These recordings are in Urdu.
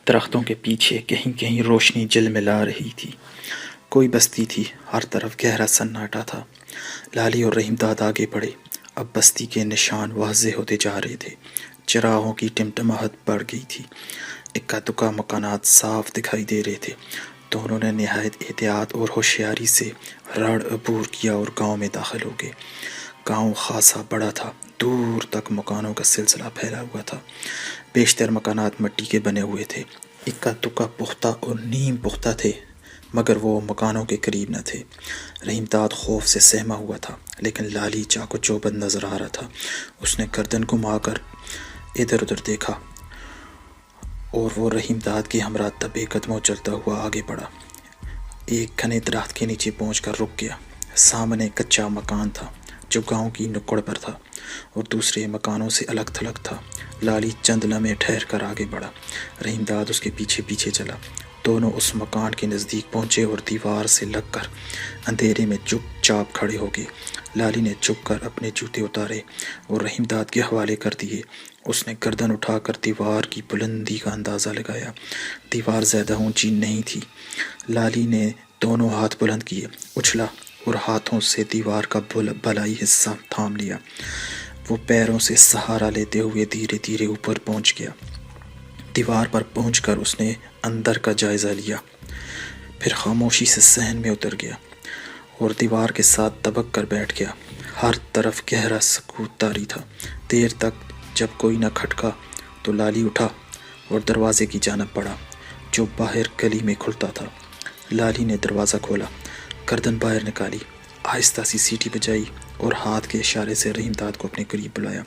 درختوں کے پیچھے کہیں کہیں روشنی جلملا رہی تھی۔ کوئی بستی تھی، ہر طرف گہرا سناٹا تھا۔ لالی اور رحیم داد آگے بڑھے۔ اب بستی کے نشان واضح ہوتے جا رہے تھے، چراغوں کی ٹمٹماہٹ بڑھ گئی تھی، اکا دکا مکانات صاف دکھائی دے رہے تھے۔ دونوں نے نہایت احتیاط اور ہوشیاری سے راڑ عبور کیا اور گاؤں میں داخل ہو گئے۔ گاؤں خاصا بڑا تھا، دور تک مکانوں کا سلسلہ پھیلا ہوا تھا۔ بیشتر مکانات مٹی کے بنے ہوئے تھے، اکا دکا پختہ اور نیم پختہ تھے، مگر وہ مکانوں کے قریب نہ تھے۔ رحیم داد خوف سے سہما ہوا تھا، لیکن لالی چاق و چوبند نظر آ رہا تھا۔ اس نے گردن گھما کر ادھر ادھر دیکھا اور وہ رحیم داد کے ہمراہ دبے قدموں چلتا ہوا آگے بڑھا۔ ایک گھنے درخت کے نیچے پہنچ کر رک گیا۔ سامنے کچا مکان تھا جو گاؤں کی نکڑ پر تھا اور دوسرے مکانوں سے الگ تھلگ تھا۔ لالی چند لمحے ٹھہر کر آگے بڑھا، رحیم داد اس کے پیچھے پیچھے چلا۔ دونوں اس مکان کے نزدیک پہنچے اور دیوار سے لگ کر اندھیرے میں چپ چاپ کھڑے ہو گئے۔ لالی نے جھک کر اپنے جوتے اتارے اور رحیم داد کے حوالے کر دیے۔ اس نے گردن اٹھا کر دیوار کی بلندی کا اندازہ لگایا۔ دیوار زیادہ اونچی نہیں تھی۔ لالی نے دونوں ہاتھ بلند کیے، اچھلا اور ہاتھوں سے دیوار کا بالائی حصہ تھام لیا۔ وہ پیروں سے سہارا لیتے ہوئے دھیرے دھیرے اوپر پہنچ گیا۔ دیوار پر پہنچ کر اس نے اندر کا جائزہ لیا، پھر خاموشی سے صحن میں اتر گیا اور دیوار کے ساتھ دبک کر بیٹھ گیا۔ ہر طرف گہرا سکوت طاری تھا۔ دیر تک جب کوئی نہ کھٹکا تو لالی اٹھا اور دروازے کی جانب بڑھا جو باہر گلی میں کھلتا تھا۔ لالی نے دروازہ کھولا، گردن باہر نکالی، آہستہ سی سیٹی بجائی اور ہاتھ کے اشارے سے رحیم داد کو اپنے قریب بلایا۔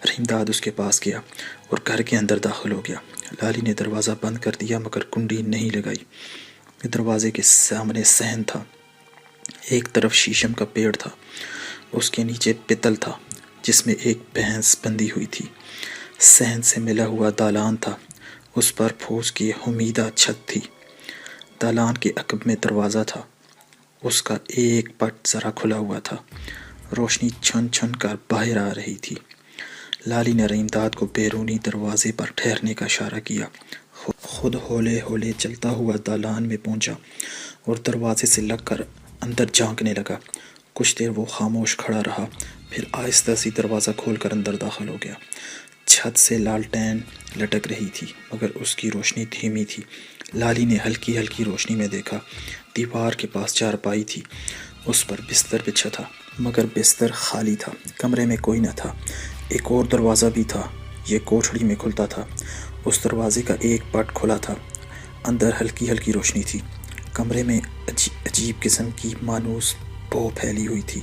رحیم داد اس کے پاس گیا اور گھر کے اندر داخل ہو گیا۔ لالی نے دروازہ بند کر دیا مگر کنڈی نہیں لگائی۔ دروازے کے سامنے صحن تھا۔ ایک طرف شیشم کا پیڑ تھا، اس کے نیچے پتل تھا جس میں ایک بھینس بندھی ہوئی تھی۔ صحن سے ملا ہوا دالان تھا، اس پر پھوس کی ہمیدہ چھت تھی۔ دالان کے عقب میں دروازہ تھا، اس کا ایک پٹ ذرا کھلا ہوا تھا، روشنی چھن چھن کر باہر آ رہی تھی۔ لالی نے رحیم داد کو بیرونی دروازے پر ٹھہرنے کا اشارہ کیا۔ خود ہولے ہولے چلتا ہوا دالان میں پہنچا اور دروازے سے لگ کر اندر جھانکنے لگا۔ کچھ دیر وہ خاموش کھڑا رہا، پھر آہستہ سی دروازہ کھول کر اندر داخل ہو گیا۔ چھت سے لالٹین لٹک رہی تھی مگر اس کی روشنی دھیمی تھی۔ لالی نے ہلکی ہلکی روشنی میں دیکھا، دیوار کے پاس چارپائی تھی، اس پر بستر بچھا تھا مگر بستر خالی تھا۔ کمرے میں کوئی نہ تھا۔ ایک اور دروازہ بھی تھا، یہ کوٹھڑی میں کھلتا تھا۔ اس دروازے کا ایک پٹ کھلا تھا، اندر ہلکی ہلکی روشنی تھی۔ کمرے میں عجیب قسم کی مانوس بو پھیلی ہوئی تھی،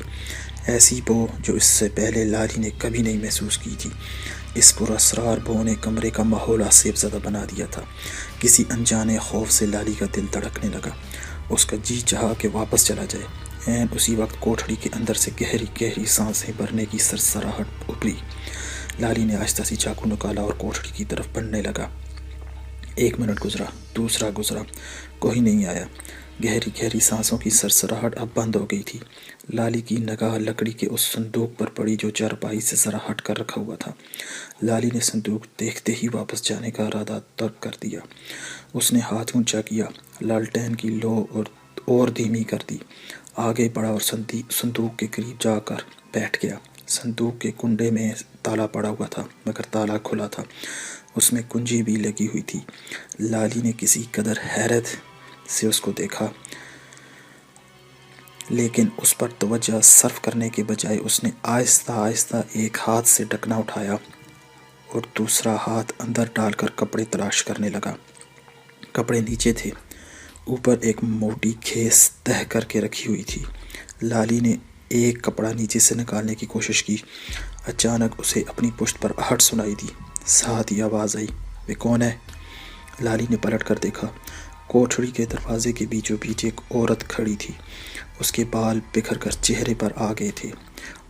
ایسی بو جو اس سے پہلے لالی نے کبھی نہیں محسوس کی تھی۔ اس پراسرار بو نے کمرے کا ماحول آسیب زدہ بنا دیا تھا۔ کسی انجانے خوف سے لالی کا دل دھڑکنے لگا۔ اس کا جی چاہا کہ واپس چلا جائے۔ عین اسی وقت کوٹھڑی کے اندر سے گہری گہری سانسیں بھرنے کی سرسراہٹ ابھری۔ لالی نے آہستہ سی چاقو نکالا اور کوٹھڑی کی طرف بڑھنے لگا۔ 1 منٹ گزرا، دوسرا گزرا، کوئی نہیں آیا۔ گہری گہری سانسوں کی سرسراہٹ اب بند ہو گئی تھی۔ لالی کی نگاہ لکڑی کے اس صندوق پر پڑی جو چارپائی سے ذرا ہٹ کر رکھا ہوا تھا۔ لالی نے صندوق دیکھتے ہی واپس جانے کا ارادہ ترک کر دیا۔ اس نے ہاتھ اونچا کیا، لالٹین کی لو اور دھیمی کر دی، آگے بڑھا اور صندوق کے قریب جا کر بیٹھ گیا۔ صندوق کے کنڈے میں تالا پڑا ہوا تھا مگر تالا کھلا تھا، اس میں کنجی بھی لگی ہوئی تھی۔ لالی نے کسی قدر حیرت سے اس کو دیکھا، لیکن اس پر توجہ صرف کرنے کے بجائے اس نے آہستہ آہستہ ایک ہاتھ سے ڈھکنا اٹھایا اور دوسرا ہاتھ اندر ڈال کر کپڑے تلاش کرنے لگا۔ کپڑے نیچے تھے، اوپر ایک موٹی کھیس تہہ کر کے رکھی ہوئی تھی۔ لالی نے ایک کپڑا نیچے سے نکالنے کی کوشش کی۔ اچانک اسے اپنی پشت پر آہٹ سنائی دی، ساتھ ہی آواز آئی، "وہ کون ہے؟" لالی نے پلٹ کر دیکھا۔ کوٹھڑی کے دروازے کے بیچوں بیچ ایک عورت کھڑی تھی۔ اس کے بال بکھر کر چہرے پر آ گئے تھے،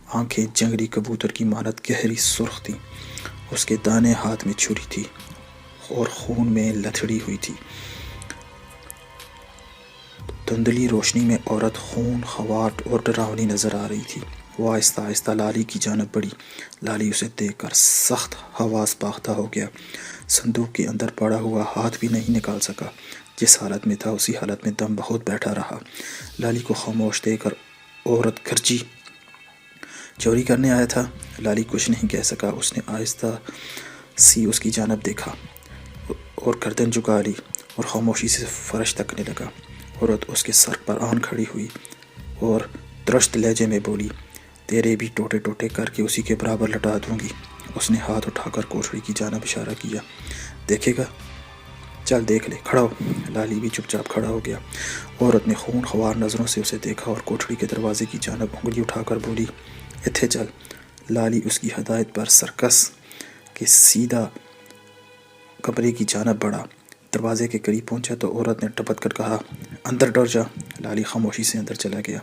آنکھیں جنگلی کبوتر کی مانند گہری سرخ تھیں۔ اس کے دانے ہاتھ میں چھری تھی اور خون میں لتھڑی ہوئی تھی۔ دھندلی روشنی میں عورت خون خوار اور ڈراؤنی نظر آ رہی تھی۔ وہ آہستہ آہستہ لالی کی جانب بڑھی۔ لالی اسے دیکھ کر سخت حواس باختہ ہو گیا۔ صندوق کے اندر پڑا ہوا ہاتھ بھی نہیں نکال سکا۔ جس حالت میں تھا اسی حالت میں دم بہت بیٹھا رہا۔ لالی کو خاموش دیکھ کر عورت گرجی، چوری کرنے آیا تھا؟ لالی کچھ نہیں کہہ سکا۔ اس نے آہستہ سی اس کی جانب دیکھا اور گردن جھکا لی اور خاموشی سے فرش تکنے لگا۔ عورت اس کے سر پر آن کھڑی ہوئی اور درشت لہجے میں بولی، تیرے بھی ٹوٹے ٹوٹے کر کے اسی کے برابر لٹا دوں گی۔ اس نے ہاتھ اٹھا کر کوٹھڑی کی جانب اشارہ کیا۔ دیکھے گا؟ چل دیکھ لے، کھڑا ہو۔ لالی بھی چپ چاپ کھڑا ہو گیا۔ عورت نے خون خوار نظروں سے اسے دیکھا اور کوٹھڑی کے دروازے کی جانب انگلی اٹھا کر بولی، اتھے چل۔ لالی اس کی ہدایت پر سرکس کے سیدھا کمرے کی جانب بڑھا۔ دروازے کے قریب پہنچا تو عورت نے ٹپک کر کہا، اندر ڈر جا۔ لالی خاموشی سے اندر چلا گیا۔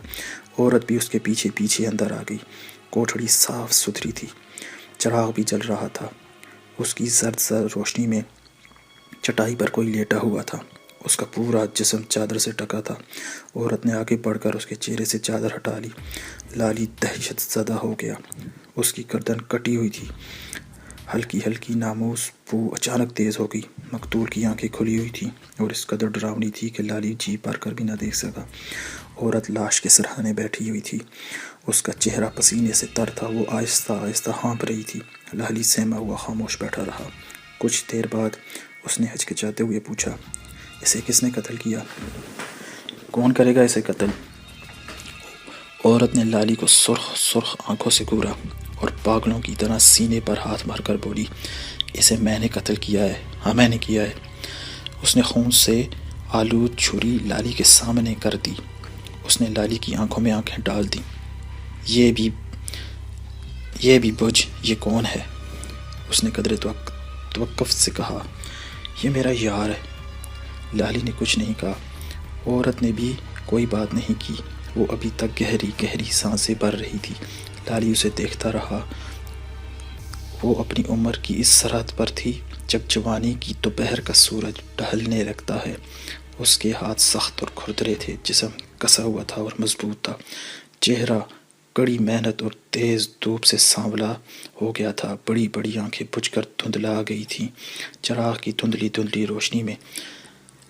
عورت بھی اس کے پیچھے پیچھے اندر آ گئی۔ کوٹھڑی صاف ستھری تھی، چراغ بھی جل رہا تھا۔ اس کی زرد زرد روشنی میں چٹائی پر کوئی لیٹا ہوا تھا۔ اس کا پورا جسم چادر سے ڈھکا تھا۔ عورت نے آگے بڑھ کر اس کے چہرے سے چادر ہٹا لی۔ لالی دہشت زدہ ہو گیا۔ اس کی گردن کٹی ہوئی تھی۔ ہلکی ہلکی ناموس بو اچانک تیز ہو گئی۔ مقتول کی آنکھیں کھلی ہوئی تھیں اور اس قدر ڈراؤنی تھی کہ لالی جی بھر کر بھی نہ دیکھ سکا۔ عورت لاش کے سرہانے بیٹھی ہوئی تھی۔ اس کا چہرہ پسینے سے تر تھا۔ وہ آہستہ آہستہ ہانپ رہی تھی۔ لالی سہما ہوا خاموش بیٹھا رہا۔ کچھ دیر بعد اس نے ہچکچاتے ہوئے پوچھا، اسے کس نے قتل کیا؟ کون کرے گا اسے قتل؟ عورت نے لالی کو سرخ سرخ آنکھوں سے گھورا اور پاگلوں کی طرح سینے پر ہاتھ مار کر بولی، اسے میں نے قتل کیا ہے، ہاں میں نے کیا ہے۔ اس نے خون سے آلود چھری لالی کے سامنے کر دی۔ اس نے لالی کی آنکھوں میں آنکھیں ڈال دیں۔ یہ بھی بجھ، یہ کون ہے؟ اس نے قدر توقف سے کہا، یہ میرا یار ہے۔ لالی نے کچھ نہیں کہا۔ عورت نے بھی کوئی بات نہیں کی۔ وہ ابھی تک گہری گہری سانسیں بھر رہی تھی۔ لالی اسے دیکھتا رہا۔ وہ اپنی عمر کی اس سرحد پر تھی جب جوانی کی دوپہر کا سورج ڈھلنے لگتا ہے۔ اس کے ہاتھ سخت اور کھردرے تھے، جسم کسا ہوا تھا اور مضبوط تھا۔ چہرہ کڑی محنت اور تیز دھوپ سے سانولا ہو گیا تھا۔ بڑی بڑی آنکھیں بجھ کر دھندلا گئی تھیں۔ چراغ کی دھندلی دھندلی روشنی میں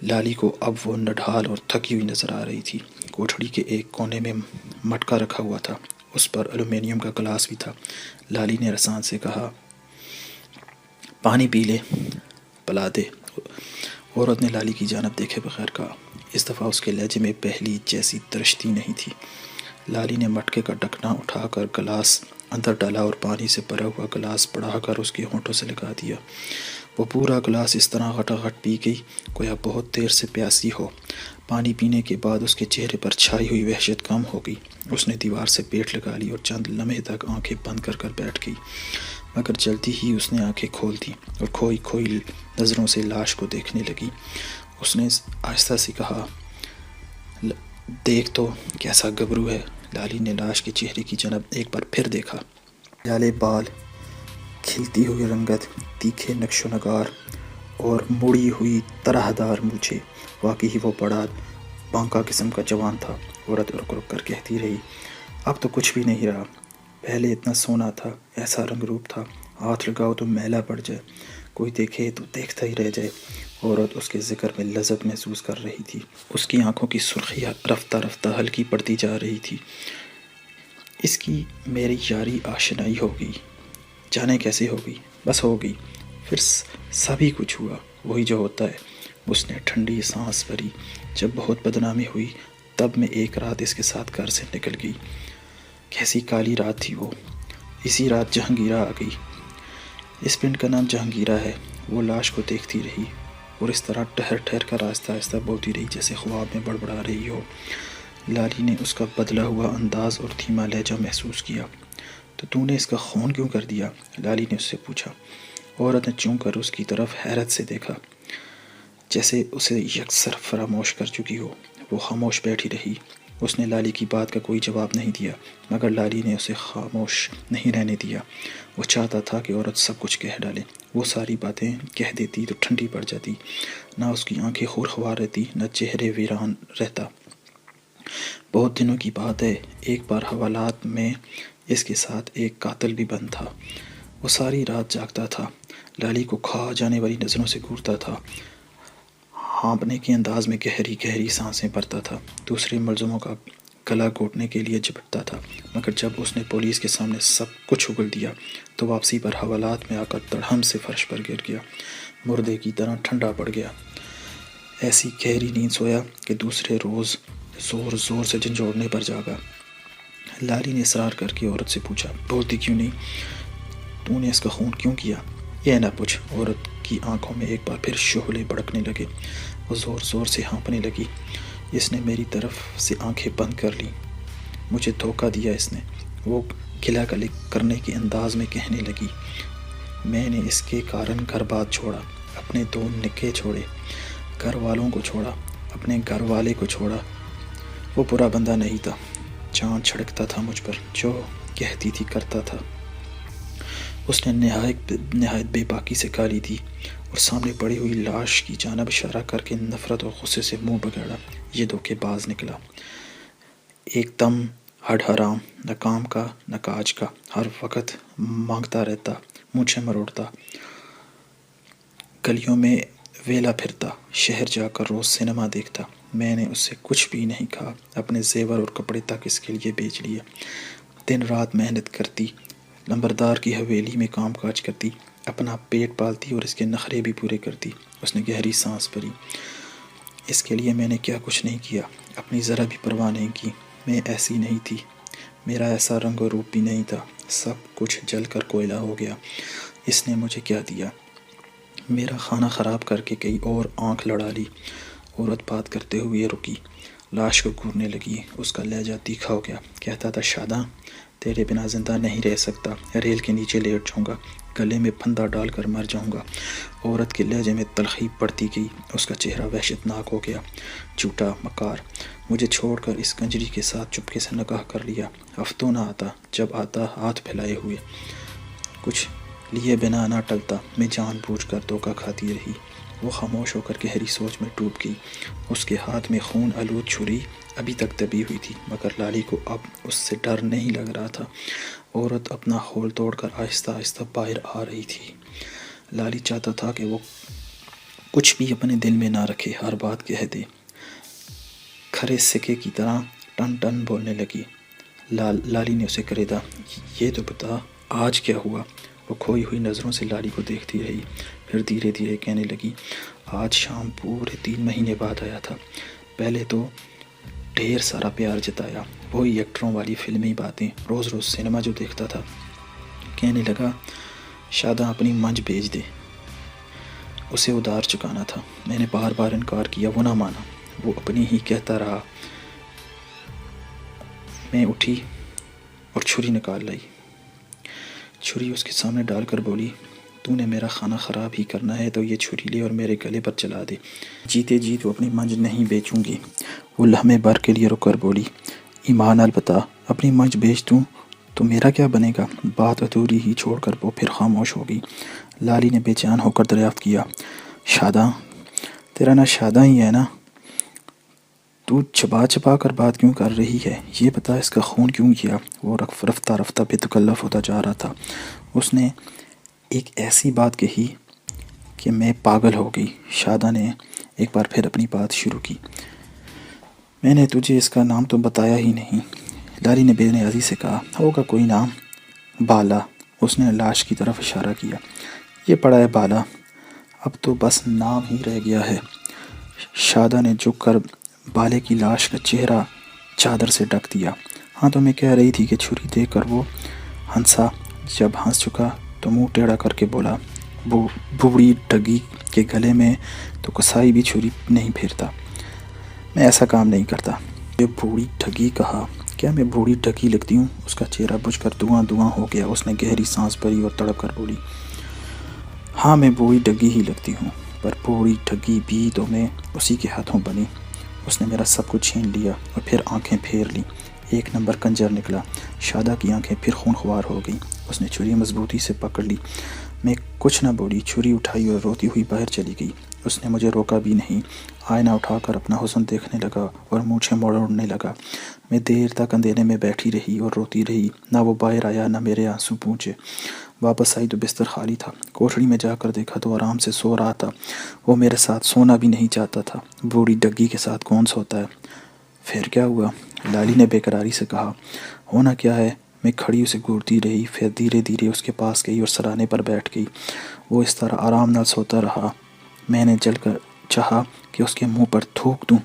لالی کو اب وہ نڈھال اور تھکی ہوئی نظر آ رہی تھی۔ کوٹھڑی کے ایک کونے میں مٹکا رکھا ہوا تھا، اس پر ایلومینیم کا گلاس بھی تھا۔ لالی نے رسان سے کہا، پانی پی لے، پلا دے۔ عورت نے لالی کی جانب دیکھے بغیر کہا۔ اس دفعہ اس کے لہجے میں پہلی جیسی درشتی نہیں تھی۔ لالی نے مٹکے کا ڈھکنا اٹھا کر گلاس اندر ڈالا اور پانی سے بھرا ہوا گلاس بڑھا کر اس کے ہونٹوں سے لگا دیا۔ وہ پورا گلاس اس طرح غٹا غٹ پی گئی گویا بہت دیر سے پیاسی ہو۔ پانی پینے کے بعد اس کے چہرے پر چھائی ہوئی وحشت کم ہو گئی۔ اس نے دیوار سے پیٹ لگا لی اور چند لمحے تک آنکھیں بند کر کر بیٹھ گئی، مگر جلدی ہی اس نے آنکھیں کھول دیں اور کھوئی کھوئی نظروں سے لاش کو دیکھنے لگی۔ اس نے آہستہ سے کہا، دیکھ تو کیسا گبرو ہے۔ لالی نے لاش کے چہرے کی جانب ایک بار پھر دیکھا۔ جالے بال، کھلتی ہوئی رنگت، تیکھے نقش و نگار اور مڑی ہوئی طرح دار مونچھیں۔ واقعی وہ بڑا بانکا قسم کا جوان تھا۔ عورت رک رک کر کہتی رہی، اب تو کچھ بھی نہیں رہا، پہلے اتنا سونا تھا، ایسا رنگ روپ تھا، ہاتھ لگاؤ تو میلا پڑ جائے، کوئی دیکھے تو دیکھتا ہی رہ جائے۔ عورت اس کے ذکر میں لذت محسوس کر رہی تھی۔ اس کی آنکھوں کی سرخیاں رفتہ رفتہ ہلکی پڑتی جا رہی تھی۔ اس کی میری یاری آشنائی ہو گئی، جانے کیسے ہو گئی، بس ہو گئی، پھر سبھی کچھ ہوا، وہی جو ہوتا ہے۔ اس نے ٹھنڈی سانس بھری۔ جب بہت بدنامی ہوئی تب میں ایک رات اس کے ساتھ گھر سے نکل گئی۔ کیسی کالی رات تھی وہ۔ اسی رات جہانگیرہ آ گئی۔ اس پنڈ کا نام جہانگیرہ ہے۔ وہ لاش کو دیکھتی رہی اور اس طرح ٹھہر ٹھہر کر آہستہ آہستہ بولتی رہی جیسے خواب میں بڑبڑا رہی ہو۔ لالی نے اس کا بدلا ہوا انداز اور دھیما لہجہ محسوس کیا۔ تو نے اس کا خون کیوں کر دیا؟ لالی نے اس سے پوچھا۔ عورت نے چونک کر اس کی طرف حیرت سے دیکھا، جیسے اسے یکسر فراموش کر چکی ہو۔ وہ خاموش بیٹھی رہی۔ اس نے لالی کی بات کا کوئی جواب نہیں دیا، مگر لالی نے اسے خاموش نہیں رہنے دیا۔ وہ چاہتا تھا کہ عورت سب کچھ کہہ ڈالے۔ وہ ساری باتیں کہہ دیتی تو ٹھنڈی پڑ جاتی، نہ اس کی آنکھیں خور خوار رہتی، نہ چہرے ویران رہتا۔ بہت دنوں کی بات ہے، ایک بار حوالات میں اس کے ساتھ ایک قاتل بھی بند تھا۔ وہ ساری رات جاگتا تھا، لالی کو کھا جانے والی نظروں سے گھورتا تھا، ہانپنے کے انداز میں گہری گہری سانسیں بھرتا تھا، دوسرے ملزموں کا گلا گھونٹنے کے لیے جھپٹتا تھا، مگر جب اس نے پولیس کے سامنے سب کچھ اگل دیا تو واپسی پر حوالات میں آ کر دڑہم سے فرش پر گر گیا، مردے کی طرح ٹھنڈا پڑ گیا۔ ایسی گہری نیند سویا کہ دوسرے روز زور زور سے جھنجھوڑنے پر جاگا۔ لالی نے اصرار کر کے عورت سے پوچھا، بولتی کیوں نہیں؟ تو نے اس کا خون کیوں کیا؟ یہ نہ پوچھ۔ عورت کی آنکھوں میں ایک بار پھر شعلے بھڑکنے لگے، وہ زور زور سے ہانپنے لگی۔ اس نے میری طرف سے آنکھیں بند کر لیں، مجھے دھوکہ دیا اس نے، وہ گلا گلی کرنے کے انداز میں کہنے لگی۔ میں نے اس کے کارن گھر بات چھوڑا، اپنے 2 نکے چھوڑے، گھر والوں کو چھوڑا، اپنے گھر والے کو چھوڑا۔ وہ برا بندہ نہیں تھا، چاند چھڑکتا تھا مجھ پر، جو کہتی تھی کرتا تھا۔ اس نے نہایت بے باکی سے گالی دی اور سامنے پڑی ہوئی لاش کی جانب اشارہ کر کے نفرت اور غصے سے منہ بگاڑا۔ یہ دھوکے باز نکلا، ایک دم ہڈ حرام، نہ کام کا نہ کاج کا، ہر وقت مانگتا رہتا، مونچھیں مروڑتا، گلیوں میں ویلا پھرتا، شہر جا کر روز سینما دیکھتا۔ میں نے اس سے کچھ بھی نہیں کہا، اپنے زیور اور کپڑے تک اس کے لیے بیچ لیے۔ دن رات محنت کرتی، لمبردار کی حویلی میں کام کاج کرتی، اپنا پیٹ پالتی اور اس کے نخرے بھی پورے کرتی۔ اس نے گہری سانس بھری۔ اس کے لیے میں نے کیا کچھ نہیں کیا، اپنی ذرا بھی پرواہ نہیں کی۔ میں ایسی نہیں تھی، میرا ایسا رنگ و روپ بھی نہیں تھا، سب کچھ جل کر کوئلہ ہو گیا۔ اس نے مجھے کیا دیا؟ میرا کھانا خراب کر کے گئی اور آنکھ لڑا لی۔ عورت بات کرتے ہوئے رکی، لاش کو گھورنے لگی، اس کا لہجہ تیکھا ہو گیا۔ کہتا تھا، شاداں تیرے بنا زندہ نہیں رہ سکتا، ریل کے نیچے لیٹ جاؤں گا، گلے میں پھندا ڈال کر مر جاؤں گا۔ عورت کے لہجے میں تلخی بڑھتی گئی، اس کا چہرہ وحشت ناک ہو گیا۔ جھوٹا مکار، مجھے چھوڑ کر اس کنجری کے ساتھ چپکے سے نکاح کر لیا۔ ہفتوں نہ آتا، جب آتا ہاتھ پھیلائے ہوئے، کچھ لیے بنا نہ ٹلتا۔ میں جان بوجھ کر دھوکہ کھاتی رہی۔ وہ خاموش ہو کر گہری سوچ میں ڈوب گئی۔ اس کے ہاتھ میں خون آلود چھری ابھی تک دبی ہوئی تھی، مگر لالی کو اب اس سے ڈر نہیں لگ رہا تھا۔ عورت اپنا ہول توڑ کر آہستہ آہستہ باہر آ رہی تھی۔ لالی چاہتا تھا کہ وہ کچھ بھی اپنے دل میں نہ رکھے، ہر بات کہہ دے۔ کھرے سکے کی طرح ٹن ٹن بولنے لگی۔ لالی نے اسے کریدا، یہ تو بتا آج کیا ہوا؟ وہ کھوئی ہوئی نظروں سے لالی کو دیکھتی رہی، پھر دھیرے دھیرے کہنے لگی، آج شام پورے 3 مہینے بعد آیا تھا۔ پہلے تو ڈھیر سارا پیار جتایا، وہی ایکٹروں والی فلمی باتیں، روز روز سینما جو دیکھتا تھا۔ کہنے لگا، شاداں اپنی منج بھیج دے، اسے ادھار چکانا تھا۔ میں نے بار بار انکار کیا، وہ نہ مانا، وہ اپنی ہی کہتا رہا۔ میں اٹھی اور چھری نکال لائی، چھری اس کے سامنے ڈال کر بولی، تو نے میرا کھانا خراب ہی کرنا ہے تو یہ چھری لے اور میرے گلے پر چلا دے، جیتے جی تو اپنی منج نہیں بیچوں گی۔ وہ لمحے بھر کے لیے رک کر بولی، ایمان البتہ اپنی منج بیچ دوں تو میرا کیا بنے گا؟ بات ادھوری ہی چھوڑ کر وہ پھر خاموش ہو گئی۔ لالی نے بے چین ہو کر دریافت کیا، شاداں تیرا نا شاداں ہی ہے نا؟ تو چھپا چھپا کر بات کیوں کر رہی ہے؟ یہ بتا اس کا خون کیوں کیا؟ وہ رفتہ رفتہ بے تکلف ہوتا جا رہا تھا۔ اس نے ایک ایسی بات کہی کہ میں پاگل ہو گئی۔ شاداں نے ایک بار پھر اپنی بات شروع کی، میں نے تجھے اس کا نام تو بتایا ہی نہیں۔ لالی نے بے نیازی سے کہا، ہوگا کوئی نام، بالا۔ اس نے لاش کی طرف اشارہ کیا، یہ پڑا ہے بالا، اب تو بس نام ہی رہ گیا ہے۔ شاداں نے جھک کر بالے کی لاش کا چہرہ چادر سے ڈھک دیا۔ ہاں تو میں کہہ رہی تھی کہ چھری دے کر وہ ہنسا، جب ہنس چکا تو منہ ٹیڑھا کر کے بولا، بوڑھی ڈھگی کے گلے میں تو کسائی بھی چھری نہیں پھیرتا، میں ایسا کام نہیں کرتا۔ یہ بوڑھی ڈھگی کہا، کیا میں بوڑھی ڈھگی لگتی ہوں؟ اس کا چہرہ بجھ کر دھواں دھواں ہو گیا۔ اس نے گہری سانس بھری اور تڑپ کر بولی، ہاں میں بوڑھی ڈھگی ہی لگتی ہوں، پر بوڑھی ڈھگی بھی تو میں اسی کے ہاتھوں بنی۔ اس نے میرا سب کچھ چھین لیا اور پھر آنکھیں پھیر لیں، ایک نمبر کنجر نکلا۔ شاداں کی آنکھیں پھر خون خوار ہو گئیں۔ اس نے چھری مضبوطی سے پکڑ لی۔ میں کچھ نہ بولی، چھری اٹھائی اور روتی ہوئی باہر چلی گئی۔ اس نے مجھے روکا بھی نہیں، آئینہ اٹھا کر اپنا حسن دیکھنے لگا اور مونچھیں موڑنے لگا۔ میں دیر تک اندھیرے میں بیٹھی رہی اور روتی رہی، نہ وہ باہر آیا نہ میرے آنسو پونچھے۔ واپس آئی تو بستر خالی تھا۔ کوٹھڑی میں جا کر دیکھا تو آرام سے سو رہا تھا۔ وہ میرے ساتھ سونا بھی نہیں چاہتا تھا، بوڑھی ڈگی کے ساتھ کون سوتا ہے؟ پھر کیا ہوا؟ لالی نے بے قراری سے کہا۔ ہونا کیا ہے؟ میں کھڑی اسے گھورتی رہی، پھر دھیرے دھیرے اس کے پاس گئی اور سرانے پر بیٹھ گئی۔ وہ اس طرح آرام نال سوتا رہا۔ میں نے جل کر چاہا کہ اس کے منہ پر تھوک دوں،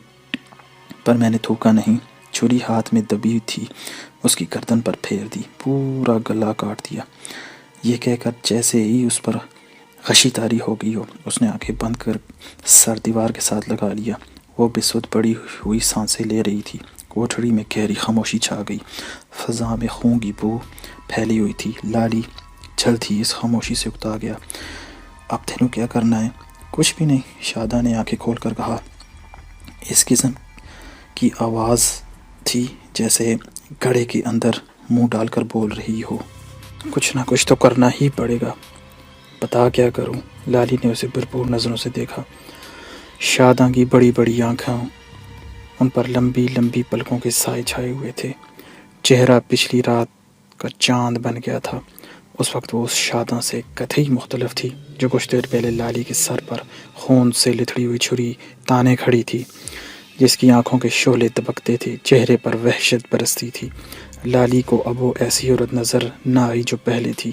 پر میں نے تھوکا نہیں۔ چھری ہاتھ میں دبی تھی، اس کی گردن پر پھیر دی، پورا گلا کاٹ دیا۔ یہ کہہ کر جیسے ہی اس پر غشی طاری ہو گئی ہو، اس نے آنکھیں بند کر سر دیوار کے ساتھ لگا لیا۔ وہ بسود بڑی ہوئی سانسیں لے رہی تھی۔ کوٹھڑی میں گہری خاموشی چھا گئی، فضا میں خون کی بو پھیلی ہوئی تھی۔ لالی جلدی اس خاموشی سے اکتا گیا۔ اب تینوں کیا کرنا ہے؟ کچھ بھی نہیں، شادہ نے آنکھیں کھول کر کہا۔ اس قسم کی آواز تھی جیسے گڑھے کے اندر منہ ڈال کر بول رہی ہو۔ کچھ نہ کچھ تو کرنا ہی پڑے گا، بتا کیا کروں؟ لالی نے اسے بھرپور نظروں سے دیکھا۔ شاداں کی بڑی بڑی آنکھیں، ان پر لمبی لمبی پلکوں کے سائے چھائے ہوئے تھے۔ چہرہ پچھلی رات کا چاند بن گیا تھا۔ اس وقت وہ اس شاداں سے کتھئی مختلف تھی جو کچھ دیر پہلے لالی کے سر پر خون سے لتھڑی ہوئی چھری تانے کھڑی تھی، جس کی آنکھوں کے شعلے دبکتے تھے، چہرے پر وحشت برستی تھی۔ لالی کو اب وہ ایسی عورت نظر نہ آئی جو پہلے تھی،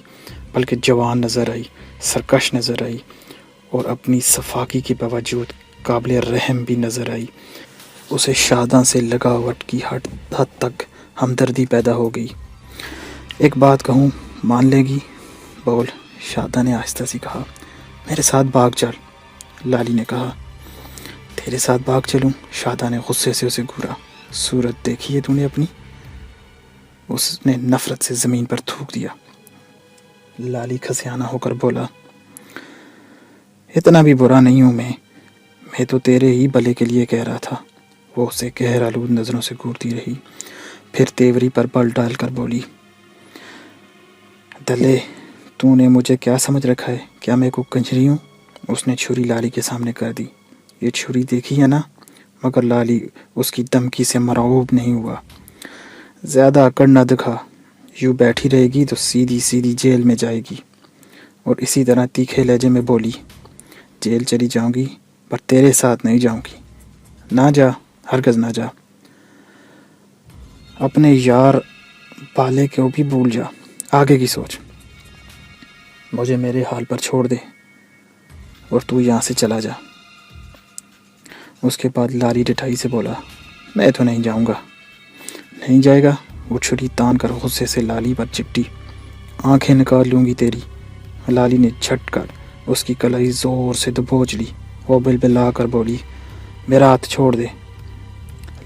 بلکہ جوان نظر آئی، سرکش نظر آئی، اور اپنی صفاکی کے باوجود قابل رحم بھی نظر آئی۔ اسے شاداں سے لگاوٹ کی حد تک ہمدردی پیدا ہو گئی۔ ایک بات کہوں، مان لے گی؟ بول، شاداں نے آہستہ سے کہا۔ میرے ساتھ بھاگ چل، لالی نے کہا۔ تیرے ساتھ بھاگ چلوں؟ شاداں نے غصے سے اسے گھورا۔ صورت دیکھی ہے تو نے اپنی؟ اس نے نفرت سے زمین پر تھوک دیا۔ لالی کھسیانہ ہو کر بولا، اتنا بھی برا نہیں ہوں میں تو تیرے ہی بھلے کے لیے کہہ رہا تھا۔ وہ اسے گہر آلود نظروں سے گھورتی رہی، پھر تیوری پر بل ڈال کر بولی، دلے، تو نے مجھے کیا سمجھ رکھا ہے؟ کیا میں کو کنجری ہوں؟ اس نے چھری لالی کے سامنے کر دی۔ یہ چھری دیکھی ہے نا؟ مگر لالی اس کی دھمکی سے مرعوب نہیں ہوا۔ زیادہ اکڑ نہ دکھا، یوں بیٹھی رہے گی تو سیدھی سیدھی جیل میں جائے گی۔ اور اسی طرح تیکھے لہجے میں بولی، جیل چلی جاؤں گی پر تیرے ساتھ نہیں جاؤں گی۔ نہ جا، ہرگز نہ جا۔ اپنے یار بالے کو بھی بھول جا، آگے کی سوچ۔ مجھے میرے حال پر چھوڑ دے اور تو یہاں سے چلا جا۔ اس کے بعد لالی ڈٹائی سے بولا، میں تو نہیں جاؤں گا۔ نہیں جائے گا؟ وہ چھری تان کر غصے سے لالی پر چپٹی۔ آنکھیں نکال لوں گی تیری۔ لالی نے جھٹ کر اس کی کلائی زور سے دبوچ لی۔ وہ بلبلا کر بولی، میرا ہاتھ چھوڑ دے۔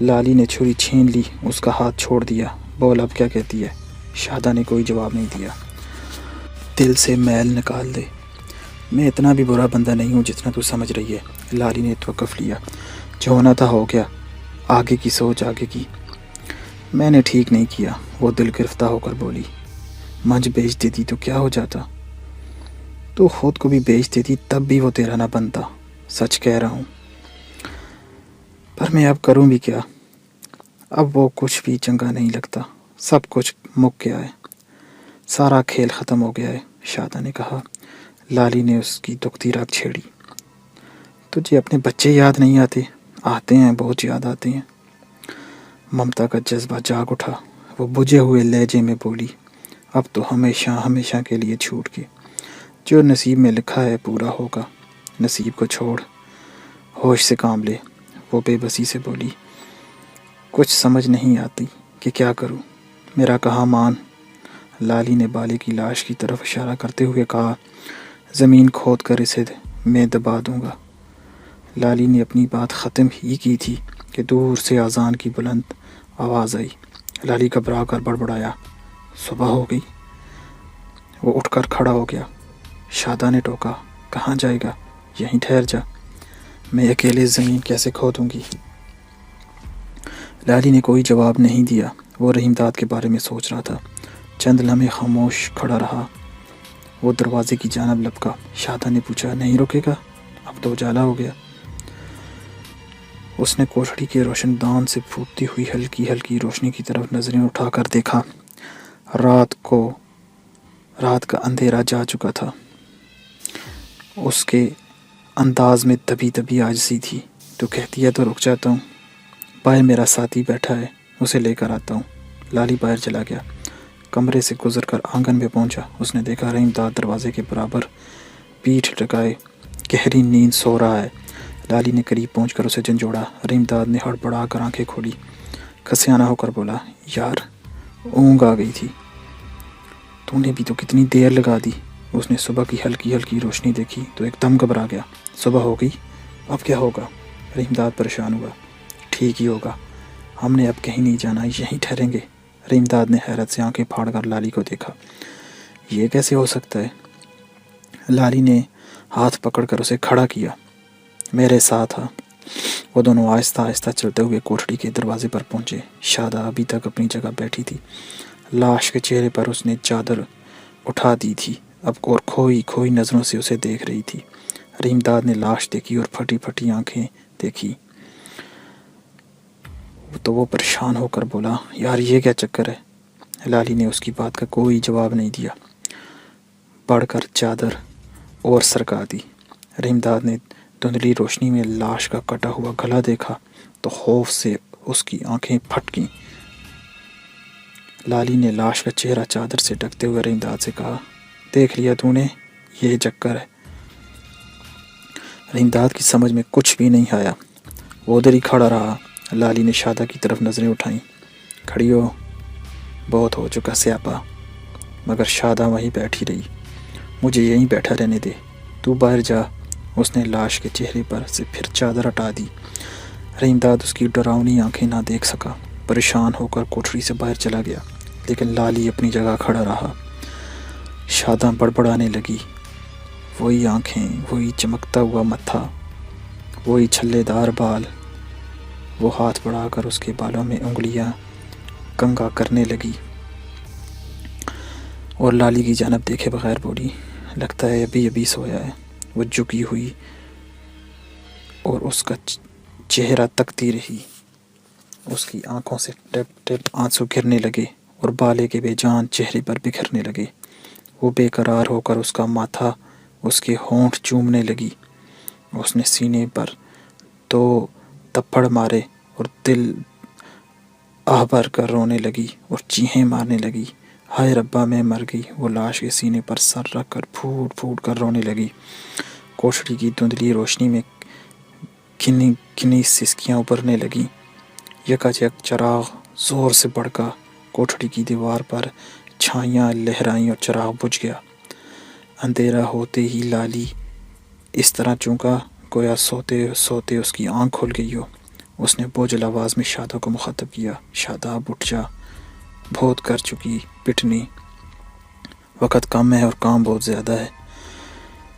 لالی نے چھری چھین لی، اس کا ہاتھ چھوڑ دیا۔ بول، اب کیا کہتی ہے؟ شادہ نے کوئی جواب نہیں دیا۔ دل سے میل نکال دے، میں اتنا بھی برا بندہ نہیں ہوں جتنا تو سمجھ رہی ہے۔ لالی نے توقف لیا۔ جو ہونا تھا ہو گیا، آگے کی سوچ، آگے کی۔ میں نے ٹھیک نہیں کیا، وہ دل گرفتہ ہو کر بولی۔ منج بیچ دیتی تو کیا ہو جاتا؟ تو خود کو بھی بیچ دیتی تب بھی وہ تیرا نہ بنتا، سچ کہہ رہا ہوں۔ پر میں اب کروں بھی کیا؟ اب وہ کچھ بھی چنگا نہیں لگتا، سب کچھ مک گیا ہے، سارا کھیل ختم ہو گیا ہے، شادہ نے کہا۔ لالی نے اس کی دکھتی رگ چھیڑی۔ تجھے اپنے بچے یاد نہیں آتے؟ آتے ہیں، بہت یاد آتے ہیں۔ ممتا کا جذبہ جاگ اٹھا۔ وہ بجھے ہوئے لہجے میں بولی، اب تو ہمیشہ ہمیشہ کے لیے چھوٹ کے، جو نصیب میں لکھا ہے پورا ہوگا، نصیب کو چھوڑ، ہوش سے کام لے۔ وہ بے بسی سے بولی، کچھ سمجھ نہیں آتی کہ کیا کروں، میرا کہا مان۔ لالی نے بالے کی لاش کی طرف اشارہ کرتے ہوئے کہا، زمین کھود کر اسے میں دبا دوں گا۔ لالی نے اپنی بات ختم ہی کی تھی کہ دور سے اذان کی بلند آواز آئی۔ لالی گھبرا کر بڑبڑایا، صبح ہو گئی۔ وہ اٹھ کر کھڑا ہو گیا۔ شادہ نے ٹوکا، کہاں جائے گا؟ یہیں ٹھہر جا، میں اکیلے زمین کیسے کھودوں گی؟ لالی نے کوئی جواب نہیں دیا۔ وہ رحیم داد کے بارے میں سوچ رہا تھا۔ چند لمحے خاموش کھڑا رہا۔ وہ دروازے کی جانب لپکا۔ شادہ نے پوچھا، نہیں رکے گا؟ اب تو اجالا ہو گیا۔ اس نے کوٹھڑی کے روشن دان سے پھوٹتی ہوئی ہلکی ہلکی روشنی کی طرف نظریں اٹھا کر دیکھا۔ رات کا اندھیرا جا چکا تھا۔ اس کے انداز میں دبی دبی عاجزی تھی۔ تو کہتی ہے تو رک جاتا ہوں، باہر میرا ساتھی بیٹھا ہے، اسے لے کر آتا ہوں۔ لالی باہر چلا گیا، کمرے سے گزر کر آنگن میں پہنچا۔ اس نے دیکھا رحیم داد دروازے کے برابر پیٹھ ٹکائے گہری نیند سو رہا ہے۔ لالی نے قریب پہنچ کر اسے جھنجھوڑا۔ رحیم داد نے ہڑبڑا کر آنکھیں کھولی، کھسیانہ ہو کر بولا، یار اونگ آ گئی تھی، تو نے بھی تو کتنی دیر لگا دی۔ اس نے صبح کی ہلکی ہلکی روشنی دیکھی تو ایک دم گھبرا گیا۔ صبح ہو گئی، اب کیا ہوگا؟ رحیم داد پریشان ہوا۔ ٹھیک ہی ہوگا، ہم نے اب کہیں نہیں جانا، یہیں ٹھہریں گے۔ رحیم داد نے حیرت سے آنکھیں پھاڑ کر لالی کو دیکھا۔ یہ کیسے ہو سکتا ہے؟ لالی نے ہاتھ پکڑ کر اسے کھڑا کیا۔ میرے ساتھ آ۔ وہ دونوں آہستہ آہستہ چلتے ہوئے کوٹھڑی کے دروازے پر پہنچے۔ شادہ ابھی تک اپنی جگہ بیٹھی تھی، لاش کے چہرے پر اس نے چادر اٹھا دی تھی اب، اور کھوئی کھوئی نظروں سے اسے دیکھ رہی تھی۔ رحیم داد نے لاش دیکھی اور پھٹی پھٹی آنکھیں دیکھی تو وہ پریشان ہو کر بولا، یار یہ کیا چکر ہے؟ لالی نے اس کی بات کا کوئی جواب نہیں دیا، بڑھ کر چادر اور سرکا دی۔ رحیم داد نے دھندلی روشنی میں لاش کا کٹا ہوا گلا دیکھا تو خوف سے اس کی آنکھیں پھٹ گئیں۔ لالی نے لاش کا چہرہ چادر سے ڈھکتے ہوئے رحیم داد سے کہا، دیکھ لیا تو نے، یہ چکر ہے۔ رحیم داد کی سمجھ میں کچھ بھی نہیں آیا، وہ ادھر ہی کھڑا رہا۔ لالی نے شادہ کی طرف نظریں اٹھائیں۔ کھڑی ہو، بہت ہو چکا سیاپا۔ مگر شادہ وہیں بیٹھی رہی۔ مجھے یہیں بیٹھا رہنے دے، تو باہر جا۔ اس نے لاش کے چہرے پر سے پھر چادر ہٹا دی۔ رحیم داد اس کی ڈراؤنی آنکھیں نہ دیکھ سکا، پریشان ہو کر کوٹھڑی سے باہر چلا گیا، لیکن لالی اپنی جگہ کھڑا رہا۔ شادہ بڑبڑانے لگی، وہی آنکھیں، وہی چمکتا ہوا متھا، وہی چھلے دار بال۔ وہ ہاتھ بڑھا کر اس کے بالوں میں انگلیاں کنگا کرنے لگی اور لالی کی جانب دیکھے بغیر بولی، لگتا ہے ابھی ابھی سویا ہے۔ وہ جھکی ہوئی اور اس کا چہرہ تکتی رہی۔ اس کی آنکھوں سے ٹپ ٹپ آنسو گرنے لگے اور بالے کے بے جان چہرے پر بکھرنے لگے۔ وہ بے قرار ہو کر اس کا ماتھا، اس کے ہونٹ چومنے لگی۔ اس نے سینے پر 2 تھپڑ مارے اور دل آہ بھر کر رونے لگی اور چیخیں مارنے لگی، ہائے ربا میں مر گئی۔ وہ لاش کے سینے پر سر رکھ کر پھوٹ پھوٹ کر رونے لگی۔ کوٹھڑی کی دھندلی روشنی میں گھنی گھنی سسکیاں ابھرنے لگیں۔ یکایک چراغ زور سے بھڑکا، کوٹھڑی کی دیوار پر چھائیاں لہرائیں اور چراغ بجھ گیا۔ اندھیرا ہوتے ہی لالی اس طرح چونکا گویا سوتے سوتے اس کی آنکھ کھل گئی ہو۔ اس نے بوجھل آواز میں شادہ کو مخاطب کیا، شادہ اب اٹھ جا، بہت کر چکی پٹنی، وقت کم ہے اور کام بہت زیادہ ہے۔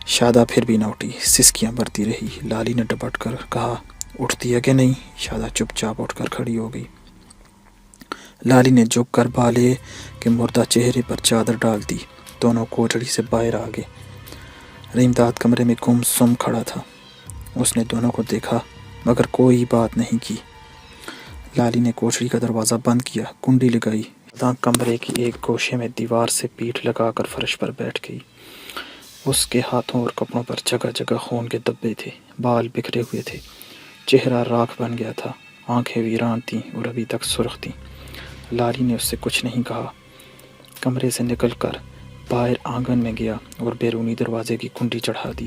شادہ پھر بھی نہ اٹھی، سسکیاں بھرتی رہی۔ لالی نے ڈپٹ کر کہا، اٹھتی ہے کہ نہیں؟ شادہ چپ چاپ اٹھ کر کھڑی ہو گئی۔ لالی نے جھک کر بالے کے مردہ چہرے پر چادر ڈال دی۔ دونوں کوٹھڑی سے باہر آ گئے۔ رحیم داد کمرے میں گم سم کھڑا تھا۔ اس نے دونوں کو دیکھا مگر کوئی بات نہیں کی۔ لالی نے کوٹھڑی کا دروازہ بند کیا، کنڈی لگائی۔ کمرے کی ایک گوشے میں دیوار سے پیٹھ لگا کر فرش پر بیٹھ گئی۔ اس کے ہاتھوں اور کپڑوں پر جگہ جگہ خون کے دھبے تھے، بال بکھرے ہوئے تھے، چہرہ راکھ بن گیا تھا، آنکھیں ویران تھیں اور ابھی تک سرخ تھیں۔ لالی نے اس سے کچھ نہیں کہا، کمرے سے نکل کر باہر آنگن میں گیا اور بیرونی دروازے کی کنڈی چڑھا دی۔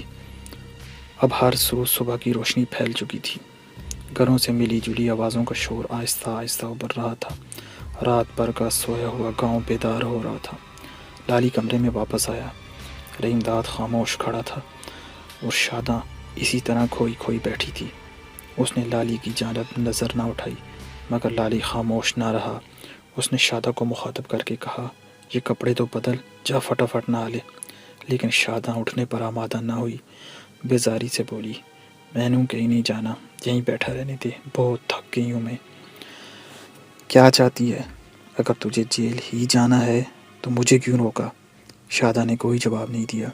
اب ہر سو صبح کی روشنی پھیل چکی تھی۔ گھروں سے ملی جلی آوازوں کا شور آہستہ آہستہ ابھر رہا تھا۔ رات بھر کا سویا ہوا گاؤں بیدار ہو رہا تھا۔ لالی کمرے میں واپس آیا۔ رحیم داد خاموش کھڑا تھا اور شادہ اسی طرح کھوئی کھوئی بیٹھی تھی۔ اس نے لالی کی جانب نظر نہ اٹھائی مگر لالی خاموش نہ رہا۔ اس نے شادہ کو مخاطب کر کے کہا، یہ کپڑے تو بدل، جا فٹافٹ نہا لے۔ لیکن شادہ اٹھنے پر آمادہ نہ ہوئی، بیزاری سے بولی، میں نے کہیں نہیں جانا، یہیں بیٹھا رہنے دے، بہت تھک گئی ہوں میں۔ کیا چاہتی ہے؟ اگر تجھے جیل ہی جانا ہے تو مجھے کیوں روکا؟ شادہ نے کوئی جواب نہیں دیا۔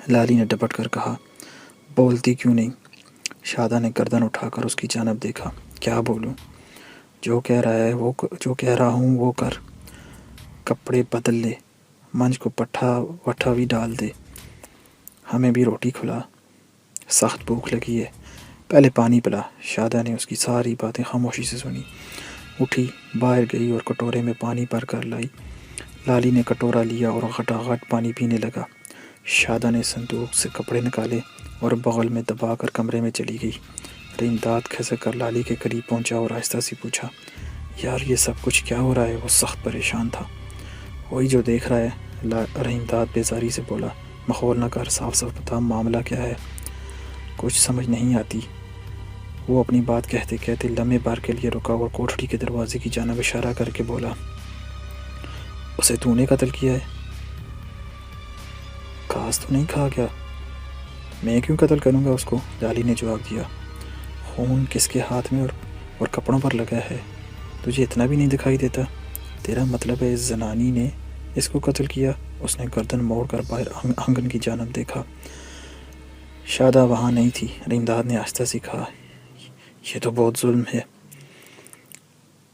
لالی نے ڈپٹ کر کہا، بولتی کیوں نہیں؟ شادہ نے گردن اٹھا کر اس کی جانب دیکھا۔ کیا بولوں؟ جو کہہ رہا ہوں وہ کر، کپڑے بدل لے، منج کو پٹھا وٹھا بھی ڈال دے، ہمیں بھی روٹی کھلا، سخت بھوک لگی ہے، پہلے پانی پلا۔ شادہ نے اس کی ساری باتیں خاموشی سے سنی، اٹھی، باہر گئی اور کٹورے میں پانی بھر کر لائی۔ لالی نے کٹورا لیا اور غٹاغٹ پانی پینے لگا۔ شادہ نے صندوق سے کپڑے نکالے اور بغل میں دبا کر کمرے میں چلی گئی۔ رحیم داد کھسک کر لالی کے قریب پہنچا اور آہستہ سے پوچھا، یار یہ سب کچھ کیا ہو رہا ہے؟ وہ سخت پریشان تھا۔ وہی جو دیکھ رہا ہے، رحیم داد بیزاری سے بولا۔ مخول نہ کر، صاف صاف بتا معاملہ کیا ہے؟ کچھ سمجھ نہیں آتی۔ وہ اپنی بات کہتے کہتے لمحے بھر کے لیے رکا اور کوٹھڑی کے دروازے کی جانب اشارہ کر کے بولا، اسے تو نے قتل کیا ہے؟ گھاس تو نہیں کھا گیا؟ میں کیوں قتل کروں گا اس کو؟ لالی نے جواب دیا۔ خون کس کے ہاتھ میں اور کپڑوں پر لگا ہے؟ تجھے اتنا بھی نہیں دکھائی دیتا؟ تیرا مطلب ہے اس زنانی نے اس کو قتل کیا؟ اس نے گردن موڑ کر باہر آنگن کی جانب دیکھا۔ شادہ وہاں نہیں تھی۔ رحیم داد نے آہستہ سے کہا، یہ تو بہت ظلم ہے۔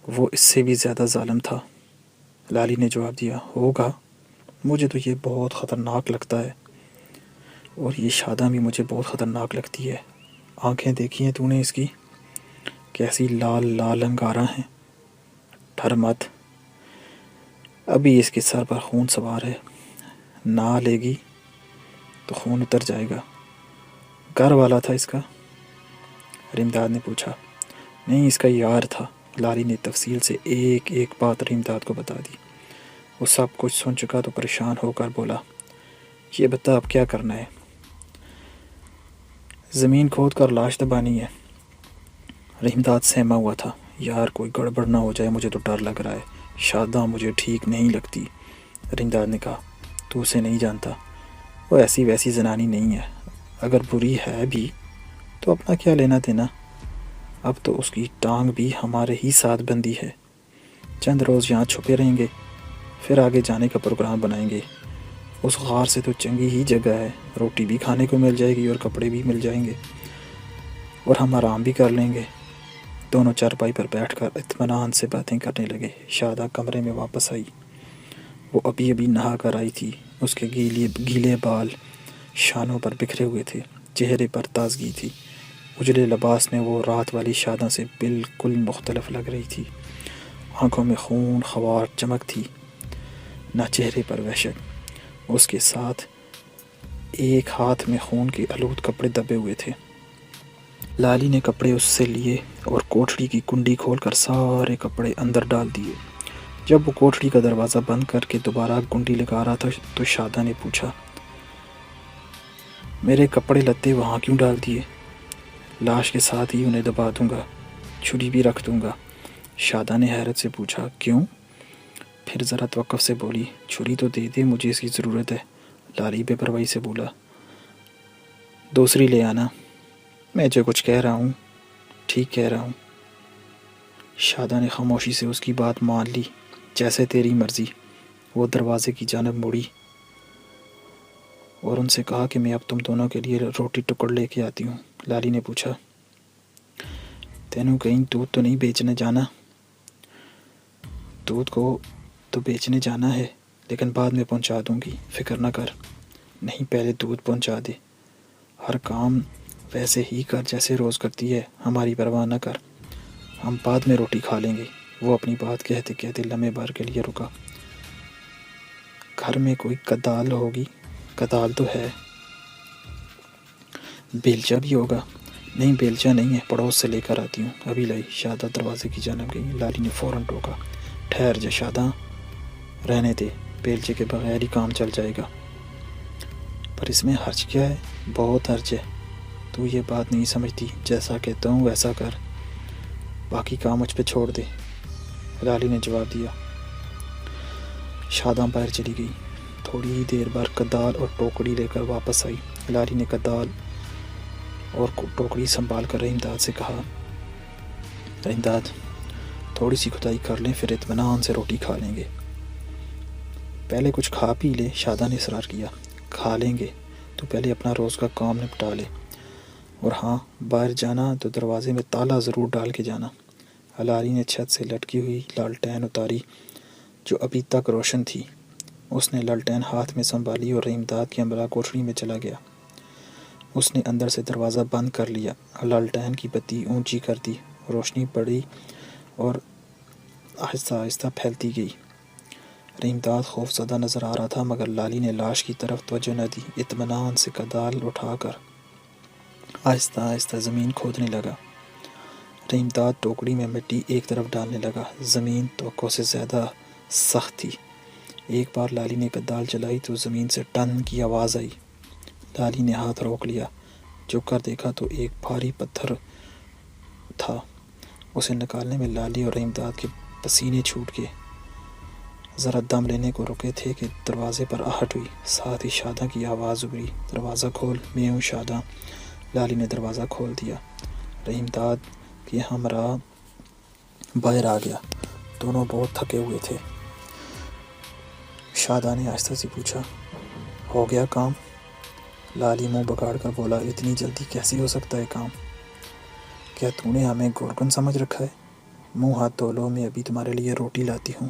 وہ اس سے بھی زیادہ ظالم تھا، لالی نے جواب دیا۔ ہوگا، مجھے تو یہ بہت خطرناک لگتا ہے، اور یہ شادہ بھی مجھے بہت خطرناک لگتی ہے۔ آنکھیں دیکھی ہیں تو نے اس کی؟ کیسی لال لال انگارہ ہیں۔ ڈر مت، ابھی اس کے سر پر خون سوار ہے، نہ لے گی تو خون اتر جائے گا۔ گھر والا تھا اس کا؟ رحیم داد نے پوچھا۔ نہیں، اس کا یار تھا۔ لالی نے تفصیل سے ایک ایک بات رحیم داد کو بتا دی۔ وہ سب کچھ سن چکا تو پریشان ہو کر بولا، یہ بتا اب کیا کرنا ہے؟ زمین کھود کر لاش دبانی ہے۔ رحیم داد سہما ہوا تھا۔ یار کوئی گڑبڑ نہ ہو جائے، مجھے تو ڈر لگ رہا ہے۔ شادہ مجھے ٹھیک نہیں لگتی۔ رحیم داد نے کہا، تو اسے نہیں جانتا، وہ ایسی ویسی زنانی نہیں ہے، اگر بری ہے بھی تو اپنا کیا لینا دینا؟ اب تو اس کی ٹانگ بھی ہمارے ہی ساتھ بندی ہے۔ چند روز یہاں چھپے رہیں گے، پھر آگے جانے کا پروگرام بنائیں گے۔ اس غار سے تو چنگی ہی جگہ ہے، روٹی بھی کھانے کو مل جائے گی اور کپڑے بھی مل جائیں گے، اور ہم آرام بھی کر لیں گے۔ دونوں چارپائی پر بیٹھ کر اطمینان سے باتیں کرنے لگے۔ شادہ کمرے میں واپس آئی۔ وہ ابھی نہا کر آئی تھی۔ اس کے گیلے بال شانوں پر بکھرے ہوئے تھے، چہرے پر تازگی تھی۔ اجلے لباس میں وہ رات والی شادہ سے بالکل مختلف لگ رہی تھی۔ آنکھوں میں خون خوار چمک تھی، نہ چہرے پر وحشت۔ اس کے ساتھ ایک ہاتھ میں خون کے آلود کپڑے دبے ہوئے تھے۔ لالی نے کپڑے اس سے لیے اور کوٹھڑی کی کنڈی کھول کر سارے کپڑے اندر ڈال دیے۔ جب وہ کوٹھڑی کا دروازہ بند کر کے دوبارہ کنڈی لگا رہا تھا تو شادہ نے پوچھا، میرے کپڑے لتے وہاں کیوں ڈال دیے؟ لاش کے ساتھ ہی انہیں دبا دوں گا، چھری بھی رکھ دوں گا۔ شادہ نے حیرت سے پوچھا، کیوں؟ پھر ذرا توقف سے بولی، چھری تو دے دے، مجھے اس کی ضرورت ہے۔ لالی بے پرواہی سے بولا، دوسری لے آنا، میں جو کچھ کہہ رہا ہوں ٹھیک کہہ رہا ہوں۔ شادہ نے خاموشی سے اس کی بات مان لی۔ جیسے تیری مرضی۔ وہ دروازے کی جانب مڑی اور ان سے کہا کہ میں اب تم دونوں کے لیے روٹی ٹکڑ لے کے آتی ہوں۔ لالی نے پوچھا، تینوں کہیں دودھ تو نہیں بیچنے جانا؟ دودھ کو تو بیچنے جانا ہے، لیکن بعد میں پہنچا دوں گی، فکر نہ کر۔ نہیں، پہلے دودھ پہنچا دے۔ ہر کام ویسے ہی کر جیسے روز کرتی ہے، ہماری پرواہ نہ کر، ہم بعد میں روٹی کھا لیں گے۔ وہ اپنی بات کہتے کہتے لمحے بھر کے لیے رکا۔ گھر میں کوئی کدال ہوگی؟ کدال تو ہے۔ بیلچہ بھی ہوگا؟ نہیں، بیلچہ نہیں ہے، پڑوس سے لے کر آتی ہوں، ابھی لائی۔ شادہ دروازے کی جانب گئی۔ لالی نے فوراً ٹوکا، ٹھہر جا شادہ، رہنے دے، بیلچے کے بغیر ہی کام چل جائے گا۔ پر اس میں حرج کیا ہے؟ بہت حرج ہے، تو یہ بات نہیں سمجھتی، جیسا کہتا ہوں ویسا کر، باقی کام مجھ پہ چھوڑ دے، لالی نے جواب دیا۔ شادہ باہر چلی گئی۔ تھوڑی ہی دیر بعد کدال اور ٹوکری لے کر واپس آئی۔ لالی نے کدال اور ٹوکری سنبھال کر رحیم داد سے کہا، رحیم داد، تھوڑی سی کھدائی کر لیں، پھر اطمینان سے روٹی کھا لیں گے۔ پہلے کچھ کھا پی لے، شادہ نے اصرار کیا۔ کھا لیں گے، تو پہلے اپنا روز کا کام نپٹا لے۔ اور ہاں، باہر جانا تو دروازے میں تالا ضرور ڈال کے جانا۔ لالی نے چھت سے لٹکی ہوئی لالٹین اتاری جو ابھی تک روشن تھی۔ اس نے لالٹین ہاتھ میں سنبھالی اور رحیم داد کی امرا کوٹری میں چلا گیا۔ اس نے اندر سے دروازہ بند کر لیا، لالٹین کی بتی اونچی کر دی، روشنی بڑھی اور آہستہ آہستہ پھیلتی گئی۔ رحیم داد خوف زدہ نظر آ رہا تھا، مگر لالی نے لاش کی طرف توجہ نہ دی۔ اطمینان سے کدال اٹھا کر آہستہ آہستہ زمین کھودنے لگا۔ رحیم داد ٹوکری میں مٹی ایک طرف ڈالنے لگا۔ زمین توقع سے زیادہ سخت تھی۔ ایک بار لالی نے کدال چلائی تو زمین سے ٹن کی آواز آئی۔ لالی نے ہاتھ روک لیا، جھک کر دیکھا تو ایک بھاری پتھر تھا۔ اسے نکالنے میں لالی اور رحیم داد کے پسینے چھوٹ گئے۔ ذرا دم لینے کو رکے تھے کہ دروازے پر آہٹ ہوئی، ساتھ ہی شاداں کی آواز ابھری، دروازہ کھول، میں ہوں شاداں۔ لالی نے دروازہ کھول دیا۔ رحیم داد کے ہمراہ باہر آ گیا۔ دونوں بہت تھکے ہوئے تھے۔ شاداں نے آہستہ سے پوچھا، ہو گیا کام؟ لالی منہ بگاڑ کر بولا، اتنی جلدی کیسے ہو سکتا ہے کام؟ کیا تو نے ہمیں گورکن سمجھ رکھا ہے؟ منہ ہاتھ دھو لو، میں ابھی تمہارے لیے روٹی لاتی ہوں۔